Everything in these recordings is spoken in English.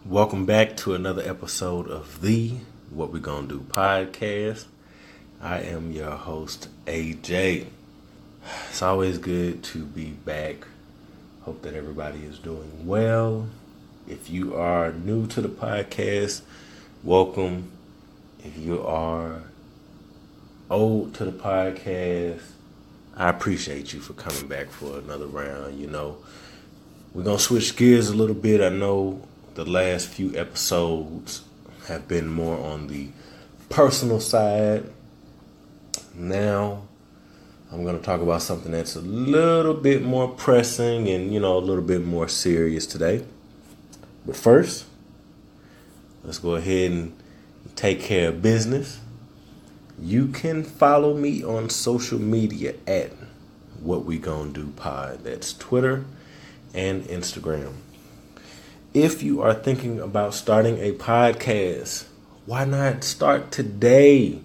Welcome back to another episode of the What We Gonna Do podcast. I am your host, AJ. It's always good to be back. Hope that everybody is doing well. If you are new to the podcast, welcome. If you are old to the podcast, I appreciate you for coming back for another round. We're going to switch gears a little bit. I know the last few episodes have been more on the personal side. Now, I'm going to talk about something that's a little bit more pressing and, a little bit more serious today. But first, let's go ahead and take care of business. You can follow me on social media at What We Gonna Do Pod. That's Twitter and Instagram. If you are thinking about starting a podcast, why not start today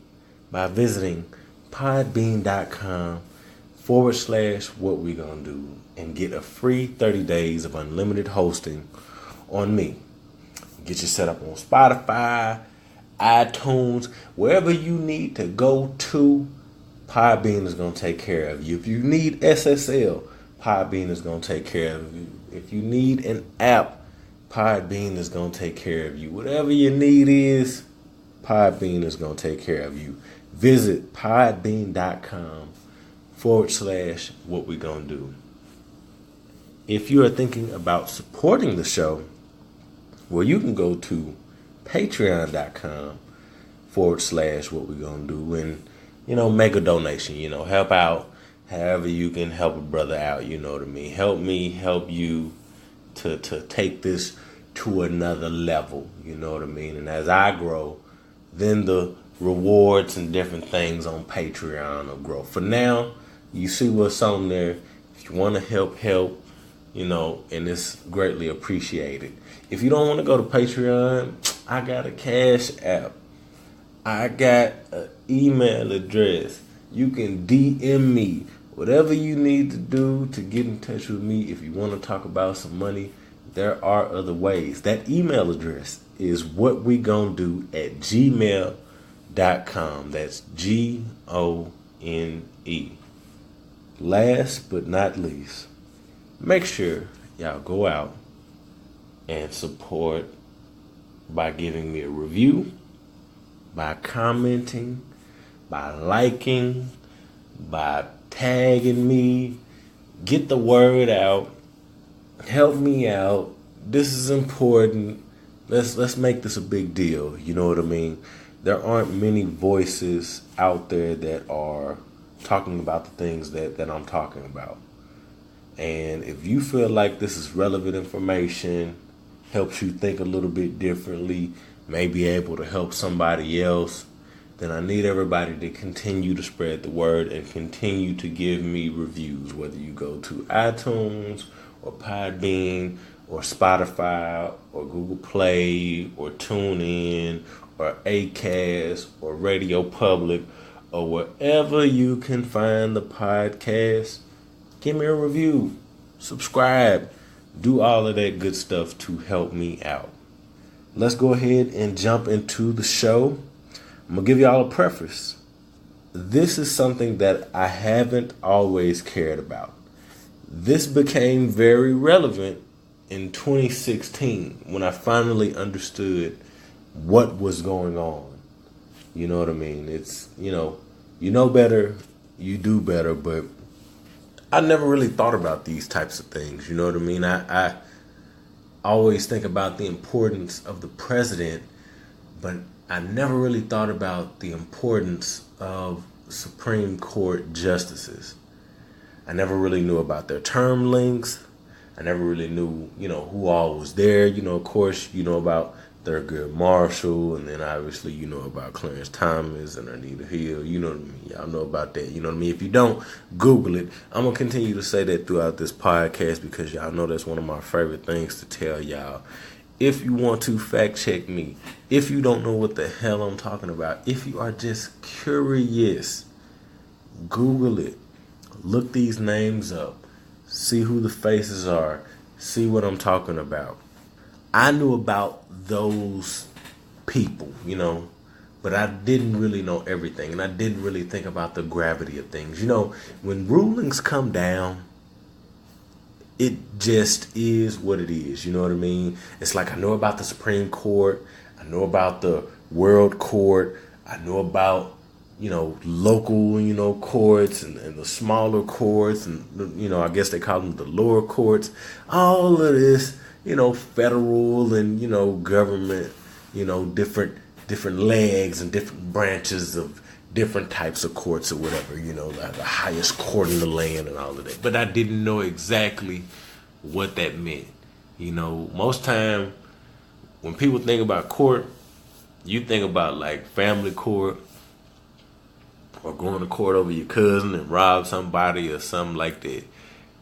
by visiting podbean.com/what we gonna do and get a free 30 days of unlimited hosting on me. Get you set up on Spotify, iTunes, wherever you need to go to. Podbean is going to take care of you. If you need SSL, Podbean is going to take care of you. If you need an app, Podbean is going to take care of you. Whatever your need is, Podbean is going to take care of you. Visit podbean.com/what we gonna do. If you are thinking about supporting the show, well, you can go to patreon.com/what we gonna do and, make a donation, help out however you can help a brother out, you know what I mean? Help me help you to take this to another level, you know what I mean? And as I grow, then the rewards and different things on Patreon will grow. For now, you see what's on there. If you want to help, and it's greatly appreciated. If you don't want to go to Patreon, I got a Cash App. I got an email address. You can DM me. Whatever you need to do to get in touch with me, if you want to talk about some money, there are other ways. That email address is whatwegonnado@gmail.com. That's GONE. Last but not least, make sure y'all go out and support by giving me a review, by commenting, by liking, by tagging me. Get the word out. Help me out. This is important. Let's make this a big deal. You know what I mean? There aren't many voices out there that are talking about the things that I'm talking about. And if you feel like this is relevant information, helps you think a little bit differently, may be able to help somebody else, then I need everybody to continue to spread the word and continue to give me reviews, whether you go to iTunes or Podbean or Spotify or Google Play or TuneIn or Acast or Radio Public or wherever you can find the podcast. Give me a review, subscribe, do all of that good stuff to help me out. Let's go ahead and jump into the show. I'm going to give y'all a preface. This is something that I haven't always cared about. This became very relevant in 2016 when I finally understood what was going on. You know what I mean? It's, you know better, you do better, but I never really thought about these types of things. You know what I mean? I always think about the importance of the president, but I never really thought about the importance of Supreme Court justices. I never really knew about their term lengths. I never really knew, who all was there. Of course, about Thurgood Marshall, and then obviously, about Clarence Thomas and Anita Hill. You know what I mean? Y'all know about that. You know what I mean? If you don't, Google it. I'm going to continue to say that throughout this podcast because y'all know that's one of my favorite things to tell y'all. If you want to fact check me, if you don't know what the hell I'm talking about, if you are just curious, Google it. Look these names up. See who the faces are. See what I'm talking about. I knew about those people, but I didn't really know everything, and I didn't really think about the gravity of things. When rulings come down, it just is what it is. You know what I mean? It's like I know about the Supreme Court, I know about the World Court, I know about local courts and the smaller courts, and I guess they call them the lower courts. All of this, federal and government, different legs and different branches of different types of courts or whatever, the highest court in the land and all of that. But I didn't know exactly what that meant. Most time when people think about court, you think about like family court or going to court over your cousin and rob somebody or something like that.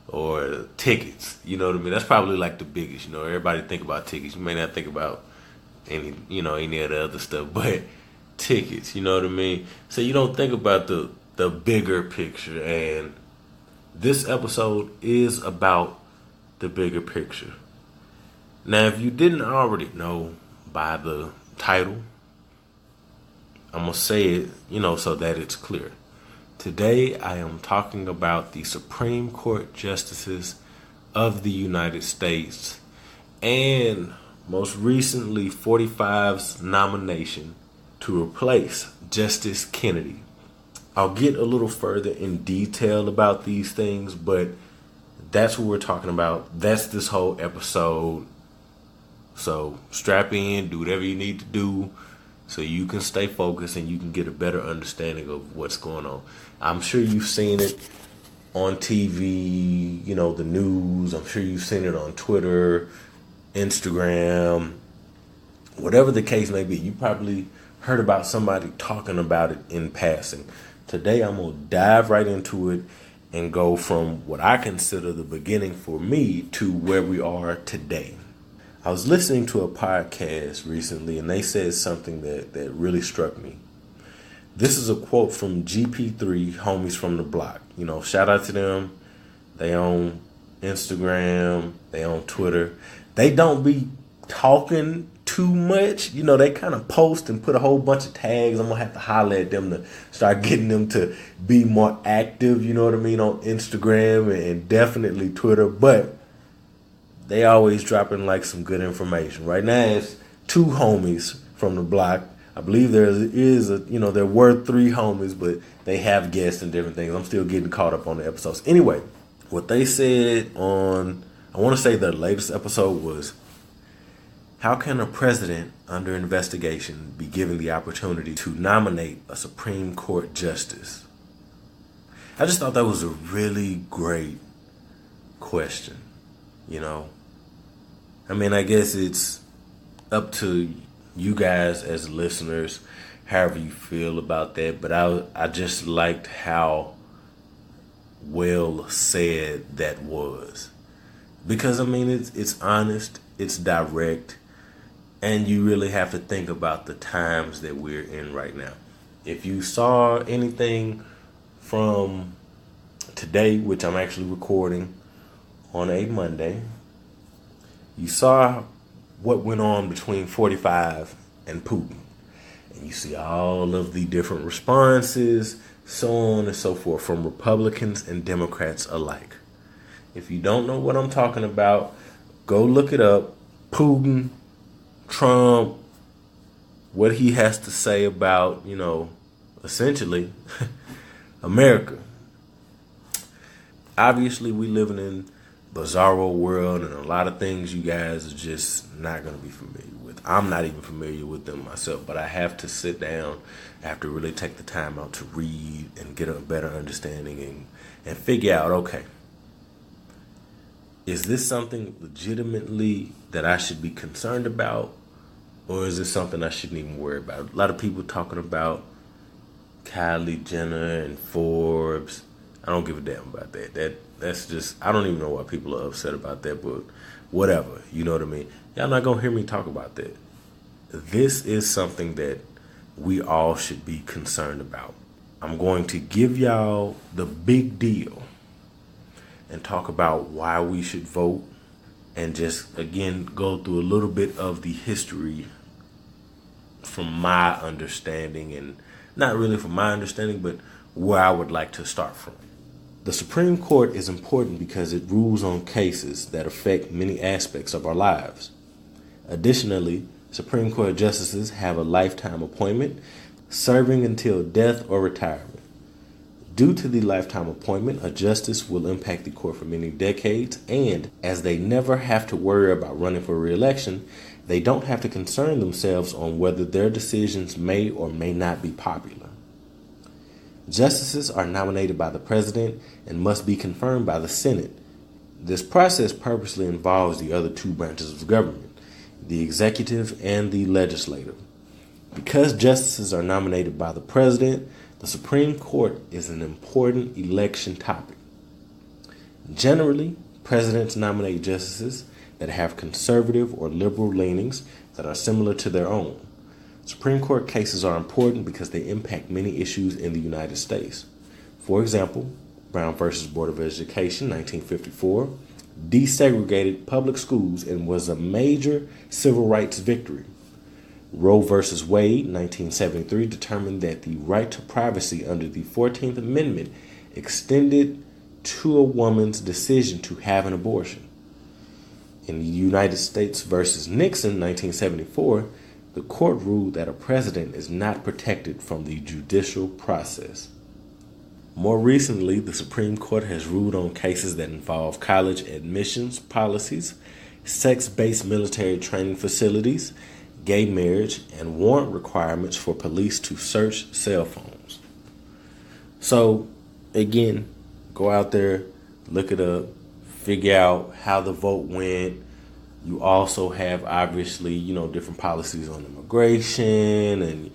Or tickets, you know what I mean? That's probably like the biggest, everybody think about tickets. You may not think about any of the other stuff, but tickets, you know what I mean? So you don't think about the bigger picture, and this episode is about the bigger picture. Now, if you didn't already know by the title, I'm going to say it, so that it's clear. Today, I am talking about the Supreme Court Justices of the United States, and most recently 45's nomination to replace Justice Kennedy. I'll get a little further in detail about these things, but that's what we're talking about. That's this whole episode. So strap in, do whatever you need to do so you can stay focused and you can get a better understanding of what's going on. I'm sure you've seen it on TV, the news. I'm sure you've seen it on Twitter, Instagram, whatever the case may be. You probably heard about somebody talking about it in passing. Today, I'm going to dive right into it and go from what I consider the beginning for me to where we are today. I was listening to a podcast recently, and they said something that really struck me. This is a quote from GP3, Homies from the Block. Shout out to them. They own Instagram. They own Twitter. They don't be talking too much. They kind of post and put a whole bunch of tags. I'm going to have to holler at them to start getting them to be more active, on Instagram and definitely Twitter. But they always dropping like some good information. Right now it's 2 homies from the block. I believe there were 3 homies, but they have guests and different things. I'm still getting caught up on the episodes. Anyway, what they said on, I want to say the latest episode was, how can a president under investigation be given the opportunity to nominate a Supreme Court justice? I just thought that was a really great question. I guess it's up to you guys as listeners, however you feel about that. But I just liked how well said that was. Because, it's honest, it's direct, and you really have to think about the times that we're in right now. If you saw anything from today, which I'm actually recording on a Monday, you saw what went on between 45 and Putin. And you see all of the different responses, so on and so forth, from Republicans and Democrats alike. If you don't know what I'm talking about, go look it up. Putin, Trump, what he has to say about, essentially, America. Obviously, we living in bizarro world, and a lot of things you guys are just not going to be familiar with. I'm not even familiar with them myself, but I have to sit down, I have to really take the time out to read and get a better understanding and figure out, okay, is this something legitimately that I should be concerned about, or is this something I shouldn't even worry about? A lot of people talking about Kylie Jenner and Forbes. I don't give a damn about that. That's just, I don't even know why people are upset about that, but whatever, you know what I mean? Y'all not gonna hear me talk about that. This is something that we all should be concerned about. I'm going to give y'all the big deal and talk about why we should vote and just again go through a little bit of the history from my understanding, and not really from my understanding, but where I would like to start from. The Supreme Court is important because it rules on cases that affect many aspects of our lives. Additionally, Supreme Court justices have a lifetime appointment, serving until death or retirement. Due to the lifetime appointment, a justice will impact the court for many decades, and as they never have to worry about running for re-election, they don't have to concern themselves on whether their decisions may or may not be popular. Justices are nominated by the president and must be confirmed by the Senate. This process purposely involves the other two branches of government, the executive and the legislative. Because justices are nominated by the president, the Supreme Court is an important election topic. Generally, presidents nominate justices that have conservative or liberal leanings that are similar to their own. Supreme Court cases are important because they impact many issues in the United States. For example, Brown v. Board of Education, 1954, desegregated public schools and was a major civil rights victory. Roe v. Wade, 1973, determined that the right to privacy under the 14th Amendment extended to a woman's decision to have an abortion. In the United States v. Nixon, 1974, the court ruled that a president is not protected from the judicial process. More recently, the Supreme Court has ruled on cases that involve college admissions policies, sex-based military training facilities, gay marriage, and warrant requirements for police to search cell phones. So, again, go out there, look it up, figure out how the vote went. You also have, obviously, different policies on immigration and,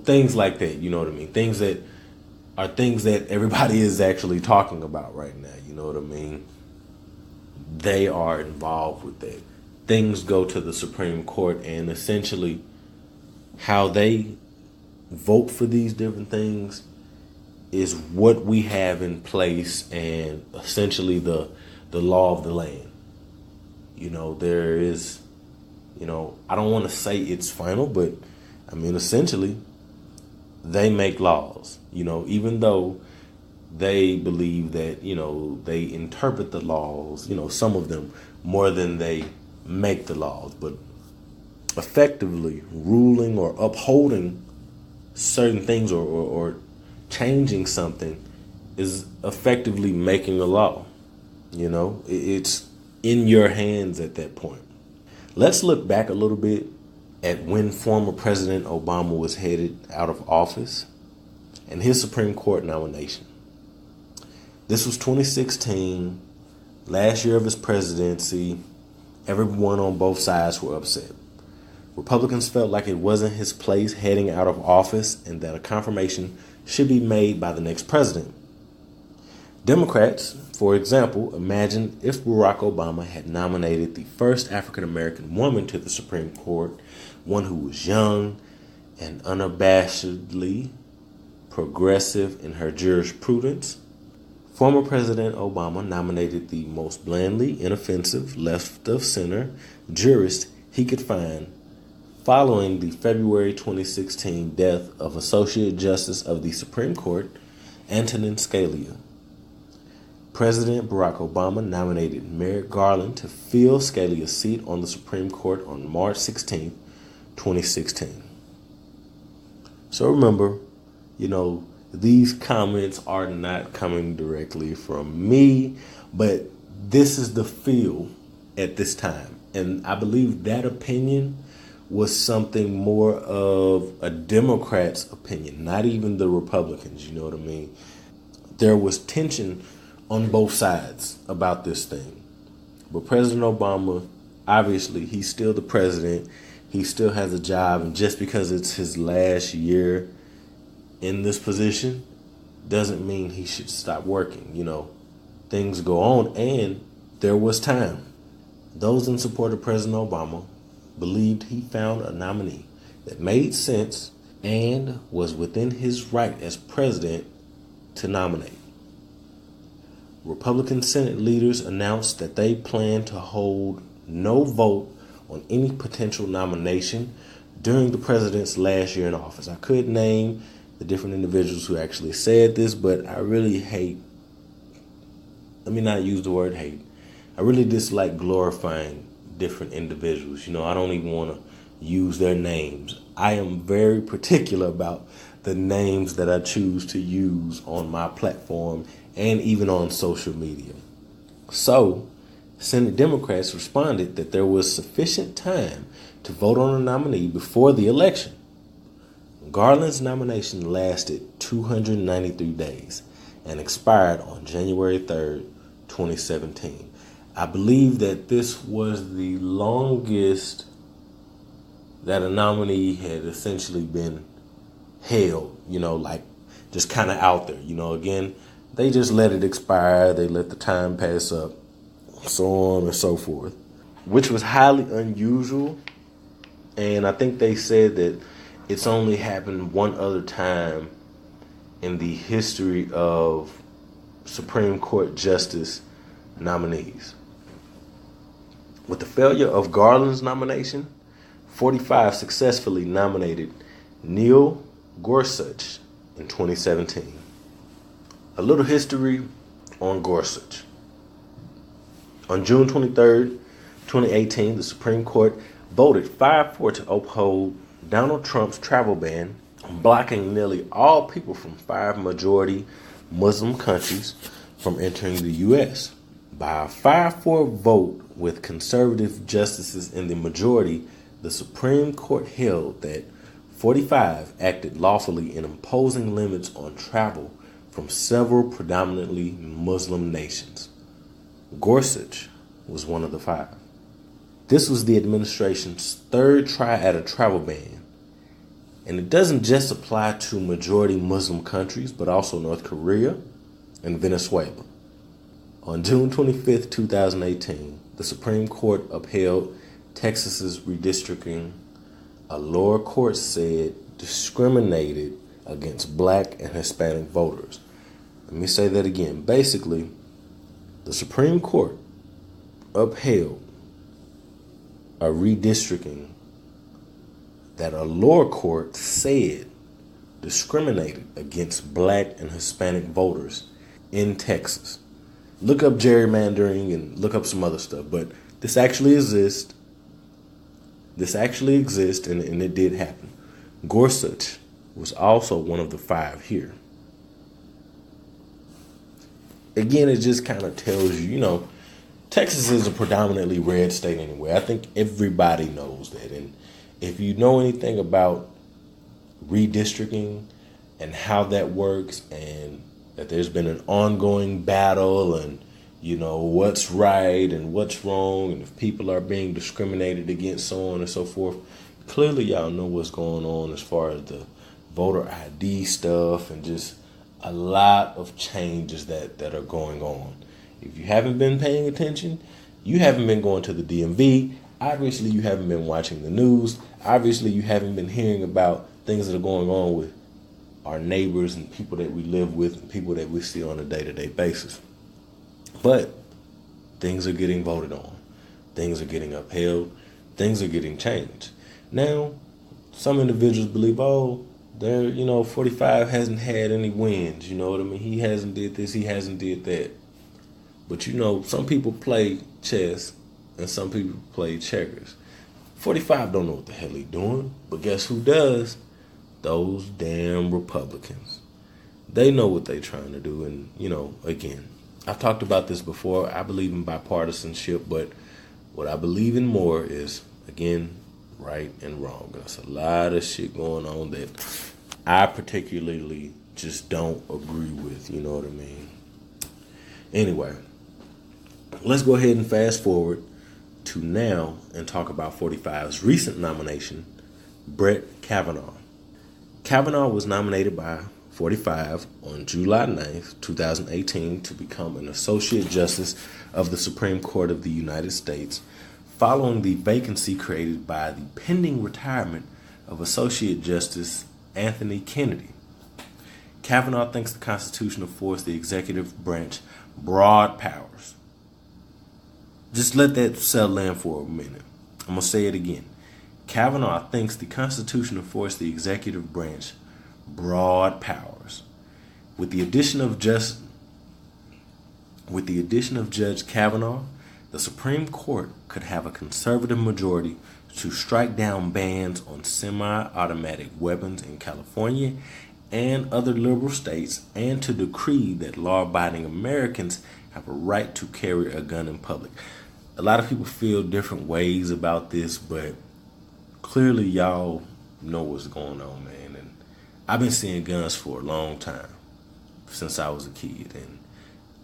things like that, you know what I mean? Things that everybody is actually talking about right now, you know what I mean? They are involved with that. Things go to the Supreme Court, and essentially how they vote for these different things is what we have in place, and essentially the law of the land. There is, I don't want to say it's final, but essentially they make laws, even though they believe that, they interpret the laws, some of them more than they make the laws, but effectively ruling or upholding certain things or changing something is effectively making a law. It's in your hands at that point. Let's look back a little bit at when former President Obama was headed out of office and his Supreme Court nomination. This was 2016, last year of his presidency. Everyone on both sides were upset. Republicans felt like it wasn't his place heading out of office and that a confirmation should be made by the next president. Democrats, for example, imagined if Barack Obama had nominated the first African-American woman to the Supreme Court, one who was young and unabashedly progressive in her jurisprudence. Former President Obama nominated the most blandly inoffensive left-of-center jurist he could find following the February 2016 death of Associate Justice of the Supreme Court, Antonin Scalia. President Barack Obama nominated Merrick Garland to fill Scalia's seat on the Supreme Court on March 16, 2016. So remember, these comments are not coming directly from me, but this is the feel at this time. And I believe that opinion was something more of a Democrat's opinion, not even the Republicans, you know what I mean? There was tension on both sides about this thing. But President Obama, obviously, he's still the president. He still has a job. And just because it's his last year in this position doesn't mean he should stop working. Things go on, and there was time. Those in support of President Obama believed he found a nominee that made sense and was within his right as president to nominate. Republican Senate leaders announced that they plan to hold no vote on any potential nomination during the president's last year in office. I could name the different individuals who actually said this, but I really let me not use the word hate. I really dislike glorifying different individuals. I don't even want to use their names. I am very particular about the names that I choose to use on my platform and even on social media. So, Senate Democrats responded that there was sufficient time to vote on a nominee before the election. Garland's nomination lasted 293 days and expired on January 3rd, 2017. I believe that this was the longest that a nominee had essentially been held, like just kind of out there. Again, they just let it expire. They let the time pass up, so on and so forth, which was highly unusual. And I think they said that it's only happened one other time in the history of Supreme Court justice nominees. With the failure of Garland's nomination, 45 successfully nominated Neil Gorsuch in 2017. A little history on Gorsuch. On June 23rd, 2018, the Supreme Court voted 5-4 to uphold Donald Trump's travel ban, blocking nearly all people from 5 majority Muslim countries from entering the U.S. By a 5-4 vote with conservative justices in the majority, the Supreme Court held that 45 acted lawfully in imposing limits on travel from several predominantly Muslim nations. Gorsuch was one of the 5. This was the administration's third try at a travel ban, and it doesn't just apply to majority Muslim countries, but also North Korea and Venezuela. On June 25th, 2018, the Supreme Court upheld Texas's redistricting. A lower court said discriminated against black and Hispanic voters. Let me say that again. Basically, the Supreme Court upheld a redistricting that a lower court said discriminated against black and Hispanic voters in Texas. Look up gerrymandering and look up some other stuff, but this actually exists. And it did happen. Gorsuch was also one of the 5 here. Again, it just kind of tells you, Texas is a predominantly red state anyway. I think everybody knows that. And if you know anything about redistricting and how that works, and that there's been an ongoing battle and what's right and what's wrong, and if people are being discriminated against, so on and so forth, clearly y'all know what's going on as far as the voter ID stuff and just a lot of changes that are going on. If you haven't been paying attention, you haven't been going to the DMV. Obviously, you haven't been watching the news. Obviously, you haven't been hearing about things that are going on with our neighbors and people that we live with and people that we see on a day-to-day basis. But things are getting voted on. Things are getting upheld. Things are getting changed. Now, some individuals believe, 45 hasn't had any wins. You know what I mean? He hasn't did this. He hasn't did that. But some people play chess and some people play checkers. 45 don't know what the hell he's doing. But guess who does? Those damn Republicans. They know what they're trying to do. And, again, I've talked about this before. I believe in bipartisanship, but what I believe in more is, again, right and wrong. There's a lot of shit going on that I particularly just don't agree with. You know what I mean? Anyway, let's go ahead and fast forward to now and talk about 45's recent nomination, Brett Kavanaugh. Kavanaugh was nominated by 45 on July 9th, 2018 to become an Associate Justice of the Supreme Court of the United States, following the vacancy created by the pending retirement of Associate Justice Anthony Kennedy. Kavanaugh thinks the Constitution affords the executive branch Broad powers. Just let that settle in for a minute. I'm going to say it again. Kavanaugh thinks the Constitution affords the executive branch broad powers. With the addition of Judge Kavanaugh, the Supreme Court could have a conservative majority to strike down bans on semi-automatic weapons in California and other liberal states, and to decree that law-abiding Americans have a right to carry a gun in public. A lot of people feel different ways about this, but clearly y'all know what's going on, man. And I've been seeing guns for a long time, since I was a kid, and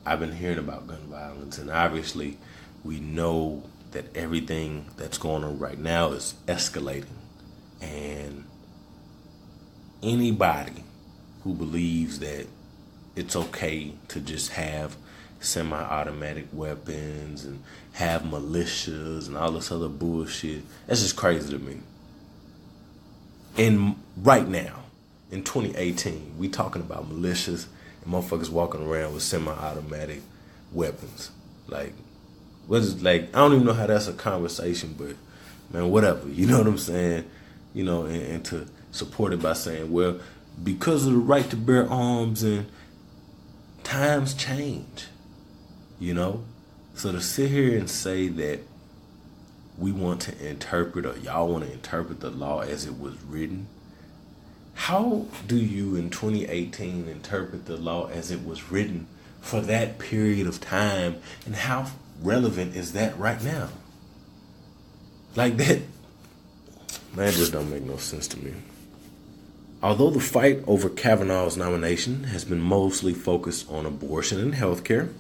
I've been hearing about gun violence, and obviously we know that everything that's going on right now is escalating, and anybody who believes that it's okay to just have semi-automatic weapons and have militias and all this other bullshit, that's just crazy to me. And right now, in 2018, we talking about militias and motherfuckers walking around with semi-automatic weapons. Like, what is, like, I don't even know how that's a conversation, but man, whatever. You know what I'm saying? You know, and to support it by saying, well, because of the right to bear arms and times change, you know? So to sit here and say that we want to interpret, or y'all want to interpret the law as it was written, how do you in 2018 interpret the law as it was written for that period of time, and how relevant is that right now? Like that, man, it just don't make no sense to me. Although the fight over Kavanaugh's nomination has been mostly focused on abortion and healthcare,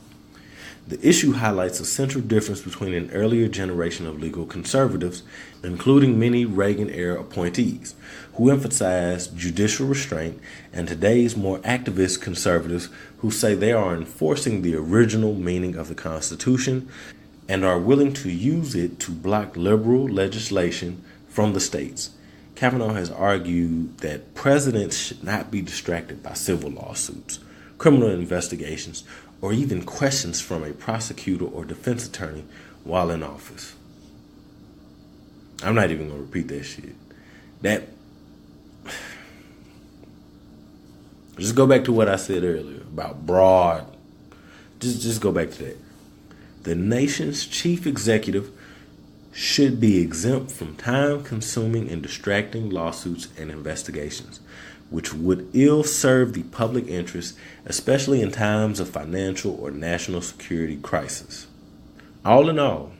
the issue highlights a central difference between an earlier generation of legal conservatives, including many Reagan-era appointees, who emphasized judicial restraint, and today's more activist conservatives who say they are enforcing the original meaning of the Constitution and are willing to use it to block liberal legislation from the states. Kavanaugh has argued that presidents should not be distracted by civil lawsuits, criminal investigations, or even questions from a prosecutor or defense attorney while in office. I'm not even going to repeat that shit. Just go back to what I said earlier about broad. Just go back to that. The nation's chief executive should be exempt from time-consuming and distracting lawsuits and investigations, which would ill serve the public interest, especially in times of financial or national security crisis. All in all,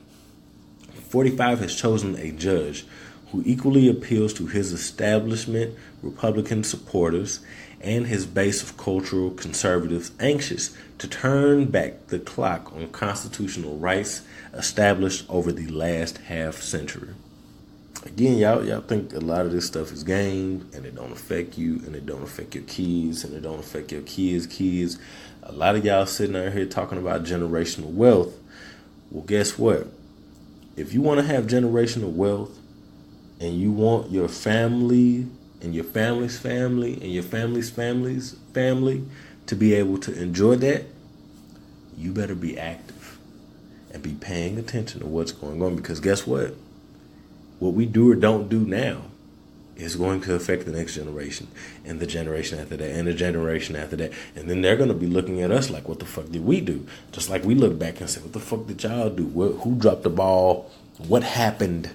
45 has chosen a judge who equally appeals to his establishment Republican supporters and his base of cultural conservatives anxious to turn back the clock on constitutional rights established over the last half century. Again, y'all think a lot of this stuff is game, and it don't affect you, and it don't affect your kids, and it don't affect your kids' kids. A lot of y'all sitting out here talking about generational wealth. Well, guess what? If you want to have generational wealth, and you want your family and your family's family and your family's family to be able to enjoy that, you better be active and be paying attention to what's going on, because guess what? What we do or don't do now is going to affect the next generation, and the generation after that, and the generation after that. And then they're going to be looking at us like, what the fuck did we do? Just like we look back and say, what the fuck did y'all do? Who dropped the ball? What happened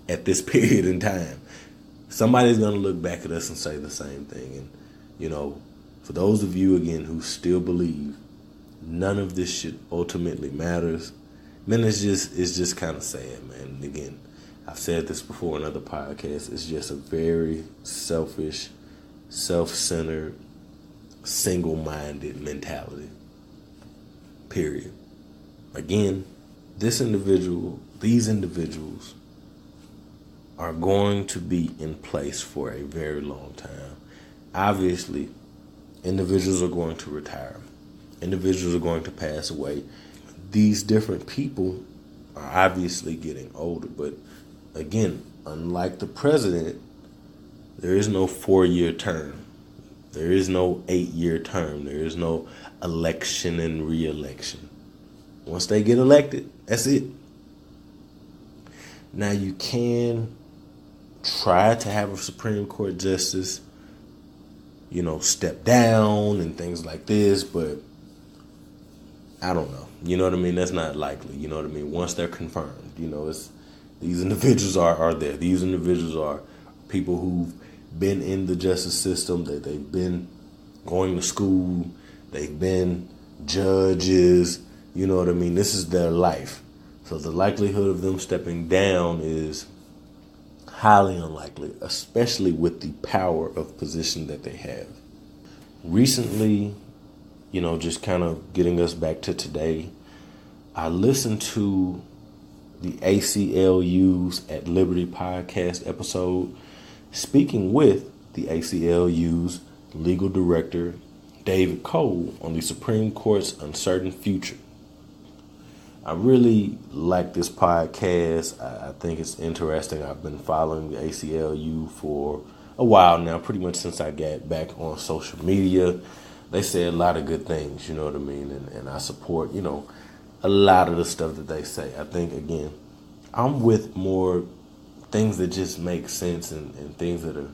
at this period in time? Somebody's going to look back at us and say the same thing. And, you know, for those of you, again, who still believe none of this shit ultimately matters, man, it's just kind of sad, man. And again, I've said this before in other podcasts. It's just a very selfish, self-centered, single-minded mentality. Period. Again, these individuals are going to be in place for a very long time. Obviously, individuals are going to retire. Individuals are going to pass away. These different people are obviously getting older, but again, unlike the president, there is no 4-year term. There is no 8-year term. There is no election and re-election. Once they get elected, that's it. Now you can try to have a Supreme Court justice, step down and things like this, but I don't know. You know what I mean? That's not likely. You know what I mean? Once they're confirmed, these individuals are there. These individuals are people who've been in the justice system, that they've been going to school, they've been judges, you know what I mean? This is their life. So the likelihood of them stepping down is highly unlikely, especially with the power of position that they have. Recently, just kind of getting us back to today, I listened to the ACLU's at Liberty podcast episode, speaking with the ACLU's legal director, David Cole, on the Supreme Court's uncertain future. I really like this podcast. I think it's interesting. I've been following the ACLU for a while now, pretty much since I got back on social media. They say a lot of good things, you know what I mean? And I support, a lot of the stuff that they say. I think, again, I'm with more things that just make sense and things that are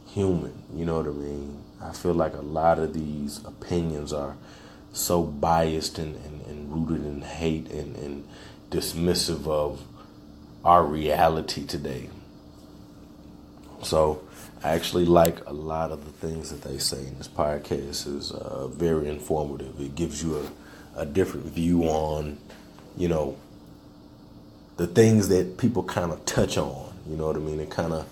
human, you know what I mean? I feel like a lot of these opinions are so biased and rooted in hate and dismissive of our reality today. So I actually like a lot of the things that they say in this podcast. Is very informative. It gives you a different view on, the things that people kind of touch on. You know what I mean? It kind of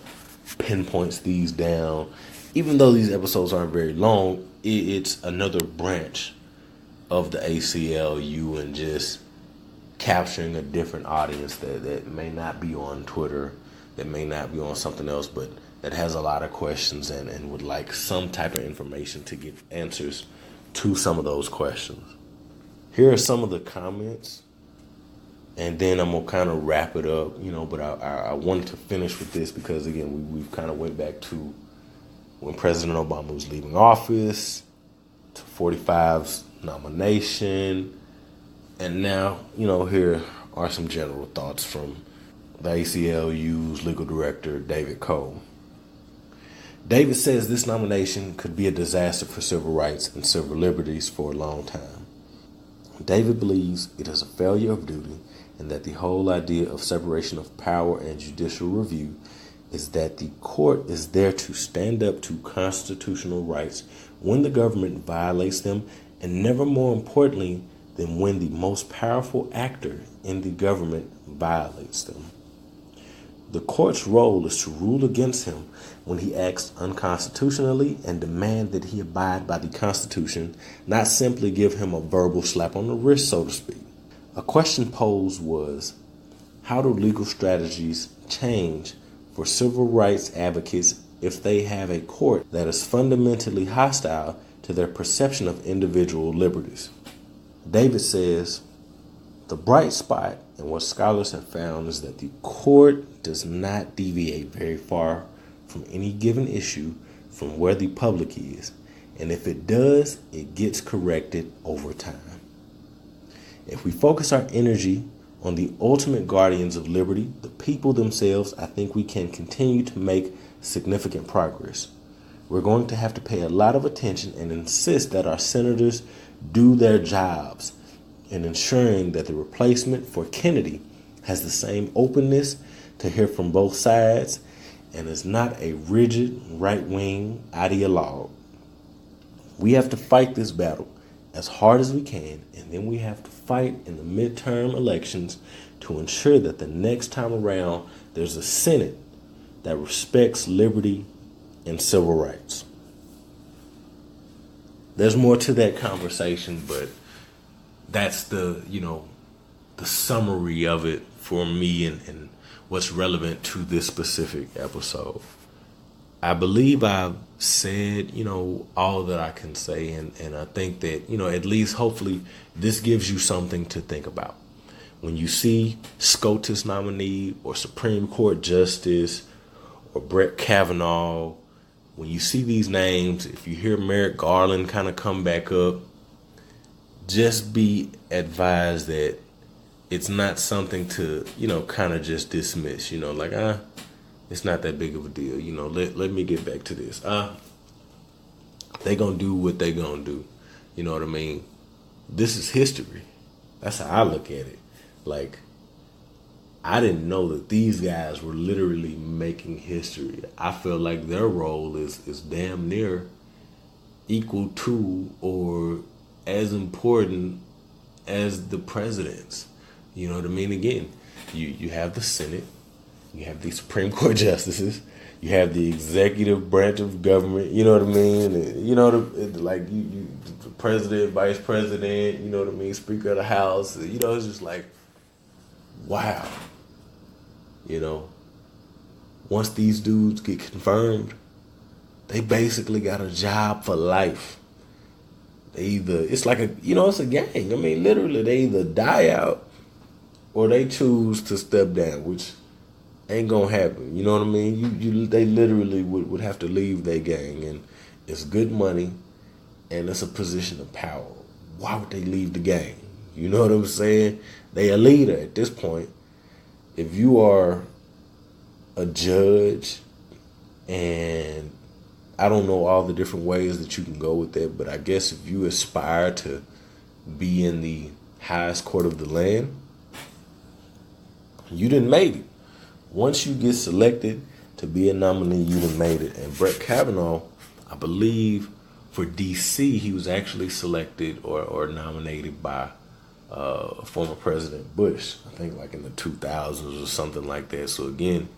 pinpoints these down. Even though these episodes aren't very long, it's another branch of the ACLU and just capturing a different audience that may not be on Twitter, that may not be on something else, but that has a lot of questions and would like some type of information to get answers to some of those questions. Here are some of the comments, and then I'm going to kind of wrap it up, but I wanted to finish with this because, again, we've kind of went back to when President Obama was leaving office, to 45's nomination, and now, here are some general thoughts from the ACLU's legal director, David Cole. David says this nomination could be a disaster for civil rights and civil liberties for a long time. David believes it is a failure of duty and that the whole idea of separation of power and judicial review is that the court is there to stand up to constitutional rights when the government violates them, and never more importantly than when the most powerful actor in the government violates them. The court's role is to rule against him when he acts unconstitutionally and demand that he abide by the Constitution, not simply give him a verbal slap on the wrist, so to speak. A question posed was, how do legal strategies change for civil rights advocates if they have a court that is fundamentally hostile to their perception of individual liberties? David says, the bright spot and what scholars have found is that the court does not deviate very far from any given issue from where the public is, and if it does, it gets corrected over time. If we focus our energy on the ultimate guardians of liberty, the people themselves, I think we can continue to make significant progress. We're going to have to pay a lot of attention and insist that our senators do their jobs in ensuring that the replacement for Kennedy has the same openness to hear from both sides and is not a rigid right-wing ideologue. We have to fight this battle as hard as we can, and then we have to fight in the midterm elections to ensure that the next time around there's a Senate that respects liberty and civil rights. There's more to that conversation, but that's the summary of it for me and what's relevant to this specific episode. I believe I've said, all that I can say, and I think that, at least hopefully this gives you something to think about. When you see SCOTUS nominee or Supreme Court Justice or Brett Kavanaugh, when you see these names, if you hear Merrick Garland kind of come back up, just be advised that it's not something to, kind of just dismiss, like, it's not that big of a deal. Let me get back to this. They gonna do what they gonna do. You know what I mean? This is history. That's how I look at it. Like, I didn't know that these guys were literally making history. I feel like their role is damn near equal to or as important as the president's. You know what I mean? Again, you have the Senate, you have the Supreme Court justices, you have the executive branch of government. You know what I mean? The president, vice president. You know what I mean? Speaker of the House. It's just like, wow. Once these dudes get confirmed, they basically got a job for life. It's like it's a gang. I mean, literally, they either die out or they choose to step down, which ain't gonna happen. You know what I mean? They literally would have to leave their gang, and it's good money, and it's a position of power. Why would they leave the gang? You know what I'm saying? They a leader at this point. If you are a judge, and I don't know all the different ways that you can go with that, but I guess if you aspire to be in the highest court of the land, you done made it. Once you get selected to be a nominee, you done made it. And Brett Kavanaugh, I believe for D.C., he was actually selected or nominated by former President Bush, I think like in the 2000s or something like that. So again,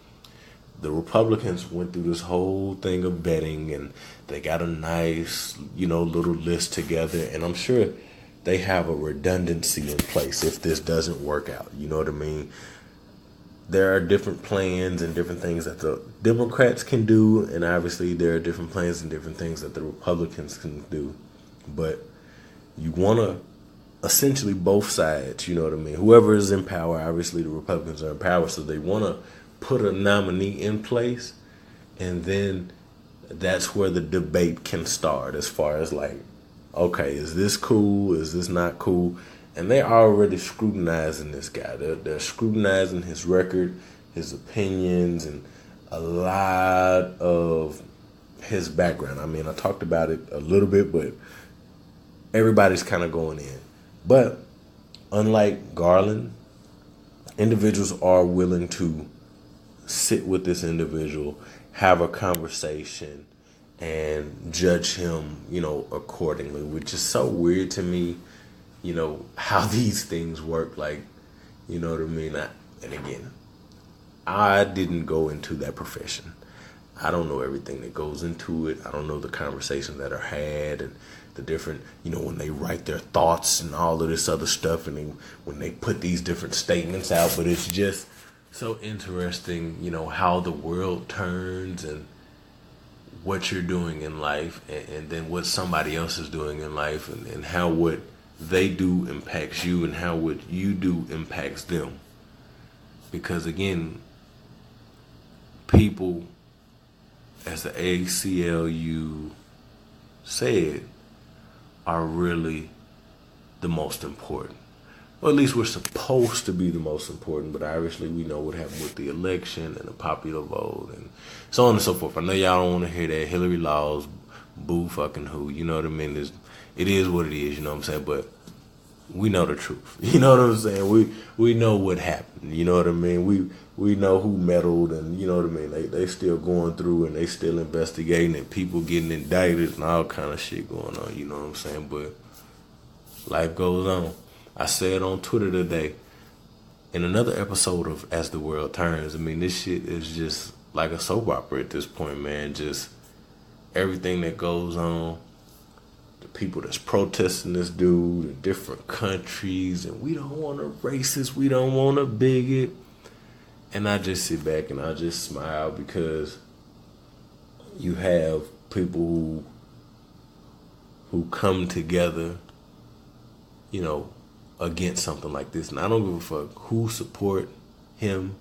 the Republicans went through this whole thing of vetting, and they got a nice, little list together. And I'm sure they have a redundancy in place if this doesn't work out. You know what I mean? There are different plans and different things that the Democrats can do, and obviously there are different plans and different things that the Republicans can do. But you want to essentially both sides, you know what I mean? Whoever is in power, obviously the Republicans are in power, so they want to put a nominee in place, and then that's where the debate can start as far as like, okay, is this cool? Is this not cool? And they're already scrutinizing this guy. They're scrutinizing his record, his opinions, and a lot of his background. I mean, I talked about it a little bit, but everybody's kind of going in. But unlike Garland, individuals are willing to sit with this individual, have a conversation, and judge him, accordingly, which is so weird to me. How these things work, like, you know what I mean? And again, I didn't go into that profession. I don't know everything that goes into it. I don't know the conversations that are had and the different, when they write their thoughts and all of this other stuff, and when they put these different statements out. But it's just so interesting, how the world turns and what you're doing in life, and then what somebody else is doing in life, and how what they do impacts you and how what you do impacts them. Because again, people, as the ACLU said, are really the most important. Or at least we're supposed to be the most important, but obviously we know what happened with the election and the popular vote and so on and so forth. I know y'all don't want to hear that. Hillary Laws, boo fucking who, you know what I mean? It is what it is, you know what I'm saying? But we know the truth. You know what I'm saying? We know what happened, you know what I mean? We know who meddled, and you know what I mean? They still going through, and they still investigating, and people getting indicted and all kind of shit going on, you know what I'm saying? But life goes on. I said on Twitter today, in another episode of As the World Turns, I mean, this shit is just like a soap opera at this point, man. Just everything that goes on, the people that's protesting this dude in different countries, and we don't want a racist, we don't want a bigot. And I just sit back and I just smile, because you have people who come together, against something like this. And I don't give a fuck who support him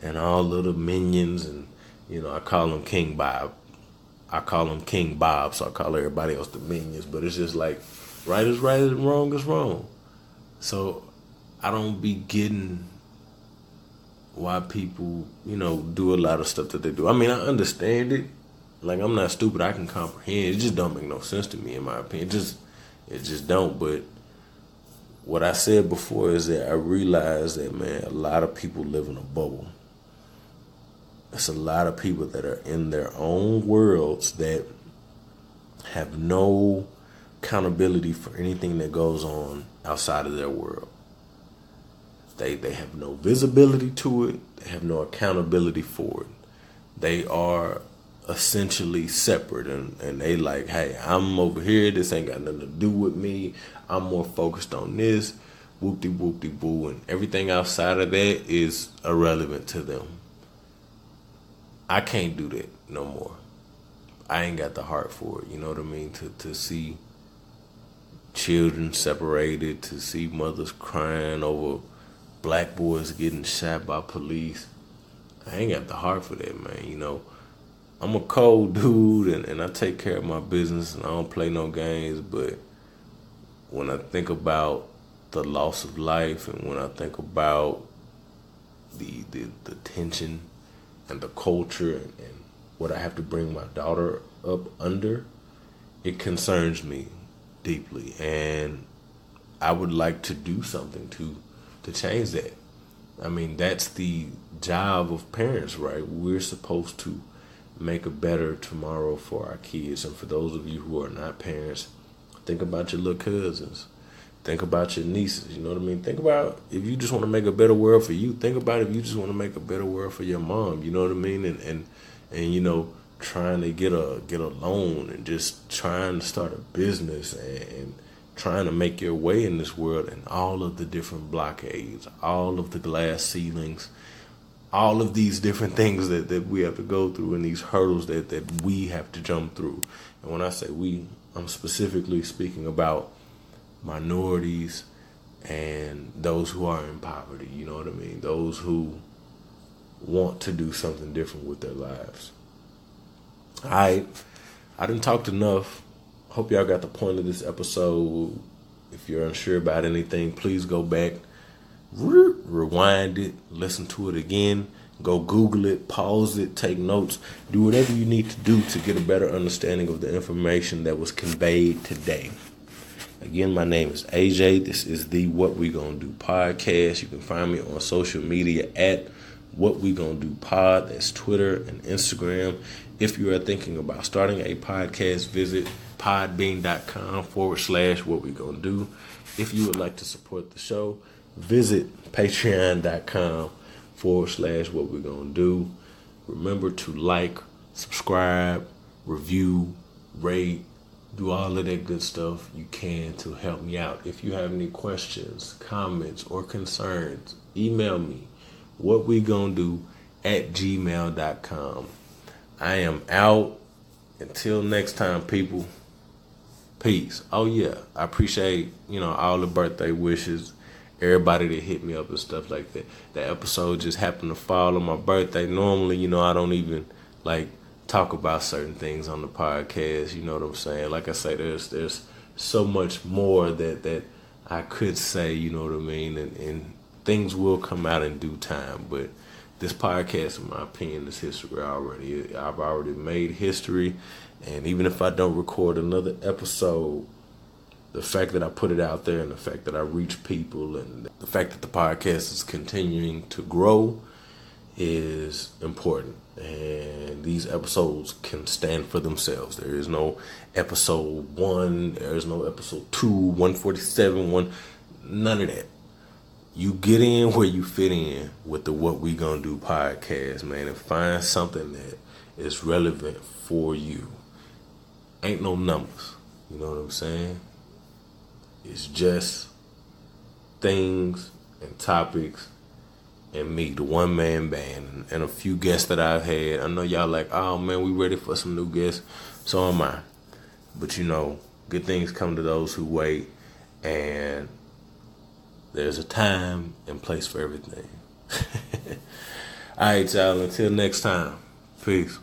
and all of the minions, and I call him King Bob. I call him King Bob, so I call everybody else the minions. But it's just like, right is right and wrong is wrong. So I don't be getting why people, do a lot of stuff that they do. I mean, I understand it. Like, I'm not stupid. I can comprehend. It just don't make no sense to me, in my opinion. It just don't. But what I said before is that I realize that, man, a lot of people live in a bubble. It's a lot of people that are in their own worlds that have no accountability for anything that goes on outside of their world. They have no visibility to it. They have no accountability for it. They are essentially separate, and they like, hey, I'm over here. This ain't got nothing to do with me. I'm more focused on this. Whoop-de-whoop-de-boo. And everything outside of that is irrelevant to them. I can't do that no more. I ain't got the heart for it. You know what I mean? To see children separated, to see mothers crying over black boys getting shot by police. I ain't got the heart for that, man. I'm a cold dude, and I take care of my business, and I don't play no games. But when I think about the loss of life, and when I think about the tension and the culture and what I have to bring my daughter up under, it concerns me deeply. And I would like to do something to change that. I mean, that's the job of parents, right? We're supposed to make a better tomorrow for our kids. And for those of you who are not parents, think about your little cousins. Think about your nieces, you know what I mean? Think about if you just want to make a better world for you. Think about if you just want to make a better world for your mom, you know what I mean? And trying to get a loan and just trying to start a business and trying to make your way in this world, and all of the different blockades, all of the glass ceilings, all of these different things that we have to go through, and these hurdles that we have to jump through. And when I say we, I'm specifically speaking about minorities and those who are in poverty, you know what I mean? Those who want to do something different with their lives. I done talked enough. Hope y'all got the point of this episode. If you're unsure about anything, please go back, rewind it, listen to it again, go Google it, pause it, take notes, do whatever you need to do to get a better understanding of the information that was conveyed today. Again, my name is AJ. This is the What We Gonna Do podcast. You can find me on social media at What We Gonna Do Pod. That's Twitter and Instagram. If you are thinking about starting a podcast, visit podbean.com/What We Gonna Do. If you would like to support the show, visit patreon.com/What We Gonna Do. Remember to like, subscribe, review, rate, do all of that good stuff you can to help me out. If you have any questions, comments, or concerns, email me, whatwegonado@gmail.com. I am out. Until next time, people. Peace. Oh, yeah. I appreciate, all the birthday wishes, everybody that hit me up and stuff like that. That episode just happened to fall on my birthday. Normally, I don't even, talk about certain things on the podcast. You know what I'm saying? Like I say, there's so much more that I could say, you know what I mean? And things will come out in due time. But this podcast, in my opinion, is history already. I've already made history. And even if I don't record another episode, the fact that I put it out there and the fact that I reach people and the fact that the podcast is continuing to grow is important. And these episodes can stand for themselves. There is no episode 1, there is no episode 2, 147, none of that. You get in where you fit in with the What We Gonna Do podcast, man, and find something that is relevant for you. Ain't no numbers. You know what I'm saying? It's just things and topics and me, the one-man band, and a few guests that I've had. I know y'all like, oh, man, we ready for some new guests. So am I. But, good things come to those who wait. And there's a time and place for everything. All right, y'all. Until next time. Peace.